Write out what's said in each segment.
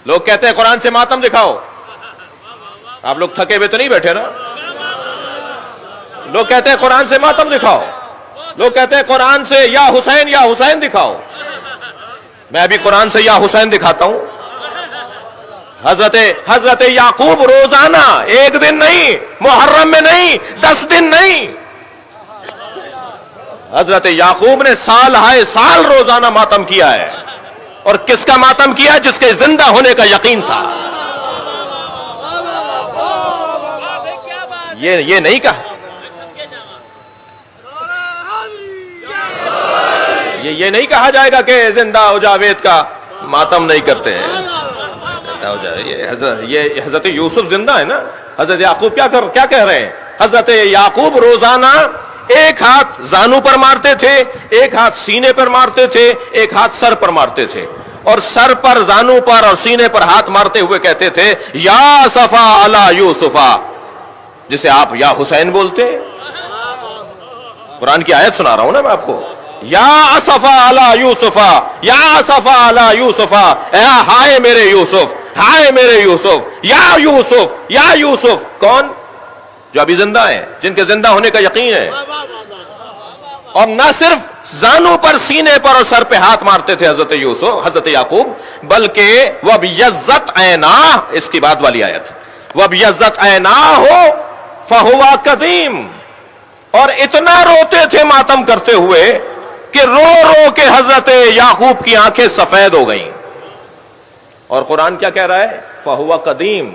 لوگ کہتے ہیں قرآن سے ماتم دکھاؤ. آپ لوگ تھکے ہوئے تو نہیں بیٹھے نا؟ لوگ کہتے ہیں قرآن سے ماتم دکھاؤ. لوگ کہتے ہیں قرآن سے یا حسین دکھاؤ. میں ابھی قرآن سے یا حسین دکھاتا ہوں. حضرت یعقوب روزانہ، ایک دن نہیں، محرم میں نہیں، 10 دن نہیں، حضرت یعقوب نے سال ہائے سال روزانہ ماتم کیا ہے. اور کس کا ماتم کیا؟ جس کے زندہ ہونے کا یقین تھا. یہ نہیں کہا، یہ نہیں کہا جائے گا کہ زندہ ہو جاوید کا ماتم نہیں کرتے ہیں. یہ حضرت یوسف زندہ ہے نا. حضرت یعقوب کیا کہہ رہے ہیں؟ حضرت یعقوب روزانہ ایک ہاتھ زانو پر مارتے تھے، ایک ہاتھ سینے پر مارتے تھے، ایک ہاتھ سر پر مارتے تھے، اور سر پر، زانو پر اور سینے پر ہاتھ مارتے ہوئے کہتے تھے یا صفا علی یوسفا، جسے آپ یا حسین بولتے ہیں. قرآن کی آیت سنا رہا ہوں نا میں آپ کو. یا صفا علی یوسفا، یا صفا علی یوسفا، ہائے میرے یوسف، ہائے میرے یوسف، یا یوسف، یا یوسف. کون؟ جو ابھی زندہ ہیں، جن کے زندہ ہونے کا یقین ہے. اور نہ صرف زانو پر، سینے پر اور سر پہ ہاتھ مارتے تھے حضرت یعقوب، بلکہ وَبْيَضَّتْ عَيْنَاهُ، اس کی بعد والی آیت، وَبْيَضَّتْ عَيْنَاهُ فَهُوَ قَدِيمٌ. اور اتنا روتے تھے ماتم کرتے ہوئے کہ رو رو کے حضرت یعقوب کی آنکھیں سفید ہو گئیں. اور قرآن کیا کہہ رہا ہے؟ فَهُوَ قَدِيمٌ.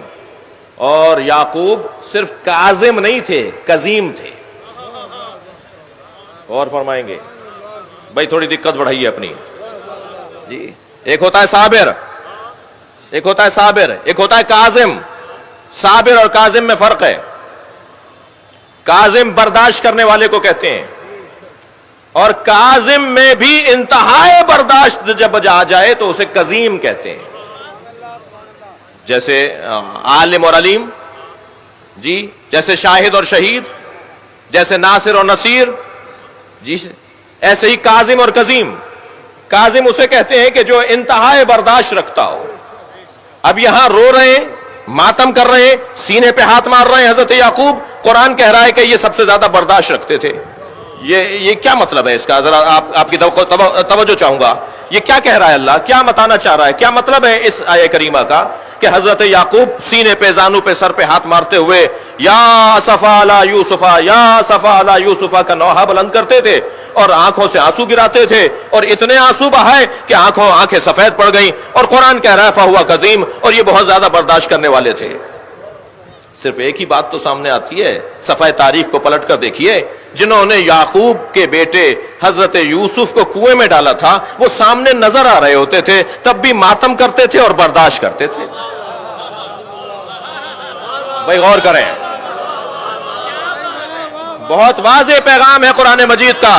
اور یعقوب صرف کاظم نہیں تھے، قزیم تھے. اور فرمائیں گے بھائی تھوڑی دقت بڑھائیے اپنی جی. ایک ہوتا ہے صابر، ایک ہوتا ہے صابر، ایک ہوتا ہے کاظم. صابر اور کاظم میں فرق ہے. کاظم برداشت کرنے والے کو کہتے ہیں، اور کاظم میں بھی انتہائی برداشت جب آ جائے تو اسے قزیم کہتے ہیں. جیسے عالم اور علیم جی، جیسے شاہد اور شہید، جیسے ناصر اور نصیر جی، ایسے ہی کاظم اور قزیم. کاظم اسے کہتے ہیں کہ جو انتہائی برداشت رکھتا ہو. اب یہاں رو رہے ہیں، ماتم کر رہے ہیں، سینے پہ ہاتھ مار رہے ہیں حضرت یعقوب. قرآن کہہ رہا ہے کہ یہ سب سے زیادہ برداشت رکھتے تھے. یہ کیا مطلب ہے اس کا؟ ذرا آپ کی توجہ چاہوں گا. یہ کیا کہہ رہا ہے اللہ؟ کیا بتانا چاہ رہا ہے؟ کیا مطلب ہے اس آیہ کریمہ کا کہ حضرت یعقوب سینے پہ، زانو پہ، سر پہ ہاتھ مارتے ہوئے یا صفا علی یوسفا، یا صفا علی یوسفا کا نوحہ بلند کرتے تھے اور آنکھوں سے آنسو گراتے تھے، اور اتنے آنسو بہائے کہ آنکھیں سفید پڑ گئیں. اور قرآن کہہ رہا ہے فہو قدیم، اور یہ بہت زیادہ برداشت کرنے والے تھے. صرف ایک ہی بات تو سامنے آتی ہے، صفحہ تاریخ کو پلٹ کر دیکھیے. جنہوں نے یعقوب کے بیٹے حضرت یوسف کو کنویں میں ڈالا تھا وہ سامنے نظر آ رہے ہوتے تھے، تب بھی ماتم کرتے تھے اور برداشت کرتے تھے. بھائی غور کریں، بہت واضح پیغام ہے قرآن مجید کا.